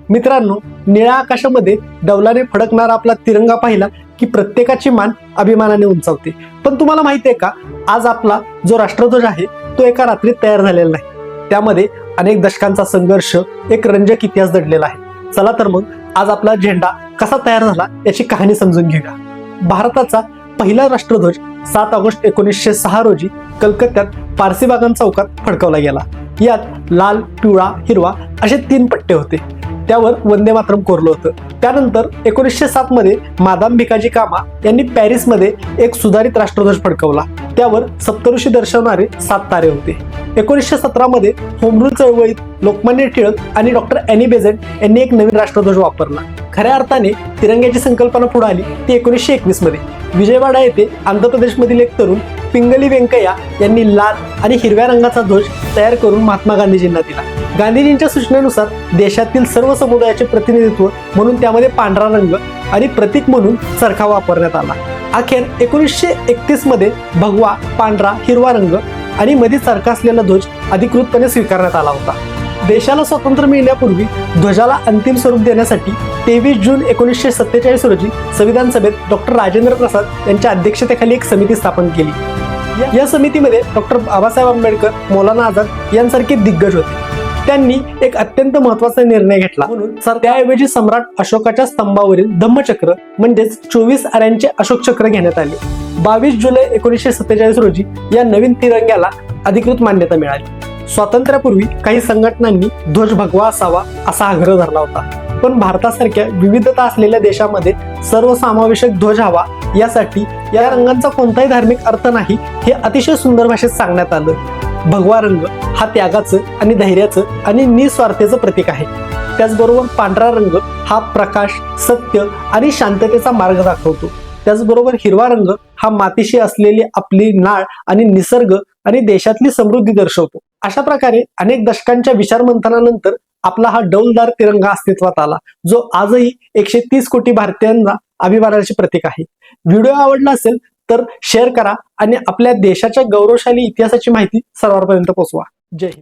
मित्रांनो, निळ्या आकाशामध्ये डौलाने फडकणारा आपला तिरंगा पाहिला की प्रत्येकाची मान अभिमानाने उंचावते. पण तुम्हाला माहिती आहे का, आज आपला जो राष्ट्रध्वज आहे तो एका रात्रीत तयार झालेला नाही. त्यामध्ये अनेक दशकांचा संघर्ष, एक रंजक इतिहास दडलेला आहे. चला तर मग आज आपला झेंडा कसा तयार झाला याची कहाणी समजून घेऊया. भारताचा पहिला राष्ट्रध्वज 7 ऑगस्ट 1906 रोजी कलकत्त्यात पारसीबागान चौकात फडकवला गेला. यात लाल, पिवळा, हिरवा असे 3 पट्टे होते. त्यावर वंदे मातरम कोरलं होतं. त्यानंतर 1907 मध्ये मादाम भिकाजी कामा यांनी पॅरिसमध्ये एक सुधारित राष्ट्रध्वज फडकवला. त्यावर सप्तऋषी दर्शवणारे 7 तारे होते. 1917 मध्ये होम रूल चळवळीत लोकमान्य टिळक आणि डॉक्टर ॲनी बेझंट यांनी एक नवीन राष्ट्रध्वज वापरला. खऱ्या अर्थाने तिरंग्याची संकल्पना पुढे आली ती 1921 मध्ये. विजयवाडा येथे आंध्र प्रदेशमधील एक तरुण पिंगली व्यंकय्या यांनी लाल आणि हिरव्या रंगाचा ध्वज तयार करून महात्मा गांधीजींना दिला. गांधीजींच्या सूचनेनुसार देशातील सर्व समुदायाचे प्रतिनिधित्व म्हणून त्यामध्ये पांढरा रंग आणि प्रतीक म्हणून चरखा वापरण्यात आला. अखेर 1931 मध्ये भगवा, पांढरा, हिरवा रंग आणि मध्ये चरखा असलेला ध्वज अधिकृतपणे स्वीकारण्यात आला होता. देशाला स्वातंत्र्य मिळण्यापूर्वी ध्वजाला अंतिम स्वरूप देण्यासाठी 23 जून 1947 रोजी संविधान सभेत डॉक्टर राजेंद्र प्रसाद यांच्या अध्यक्षतेखाली एक समिती स्थापन केली. या समितीमध्ये डॉक्टर बाबासाहेब आंबेडकर, मौलाना आझाद यांसारखे दिग्गज होते. त्यांनी एक अत्यंत महत्वाचा निर्णय घेतला. म्हणून त्याऐवजी सम्राट अशोकाच्या स्तंभावरील धम्मचक्र म्हणजेच 24 आऱ्यांचे अशोक चक्र घेण्यात आले. 22 जुलै 1947 रोजी या नवीन तिरंग्याला अधिकृत मान्यता मिळाली. स्वातंत्र्यापूर्वी काही संघटनांनी ध्वज भगवा असावा असा आग्रह धरला होता. पण भारतासारख्या विविधता असलेल्या देशामध्ये सर्वसमावेशक ध्वज हवा, यासाठी या रंगांचा कोणताही धार्मिक अर्थ नाही हे अतिशय सुंदर भाषेत सांगण्यात आलं. भगवा रंग हा त्यागाचं आणि धैर्याचं आणि निस्वार्थतेचं प्रतीक आहे. त्याचबरोबर पांढरा रंग हा प्रकाश, सत्य आणि शांततेचा मार्ग दाखवतो. त्याचबरोबर हिरवा रंग हा मातीशी असलेली आपली नाळ आणि निसर्ग आणि देशातली समृद्धी दर्शवतो. अशा प्रकारे अनेक दशकांच्या विचारमंथनानंतर आपला हा डौलदार तिरंगा अस्तित्वात आला, जो आजही 130 कोटी भारतीयांना अभिमानाचे प्रतीक आहे. व्हिडिओ आवडला असेल तर शेअर करा आणि आपल्या देशाच्या गौरवशाली इतिहासाची माहिती सर्वांपर्यंत पोहोचवा. जय हिंद.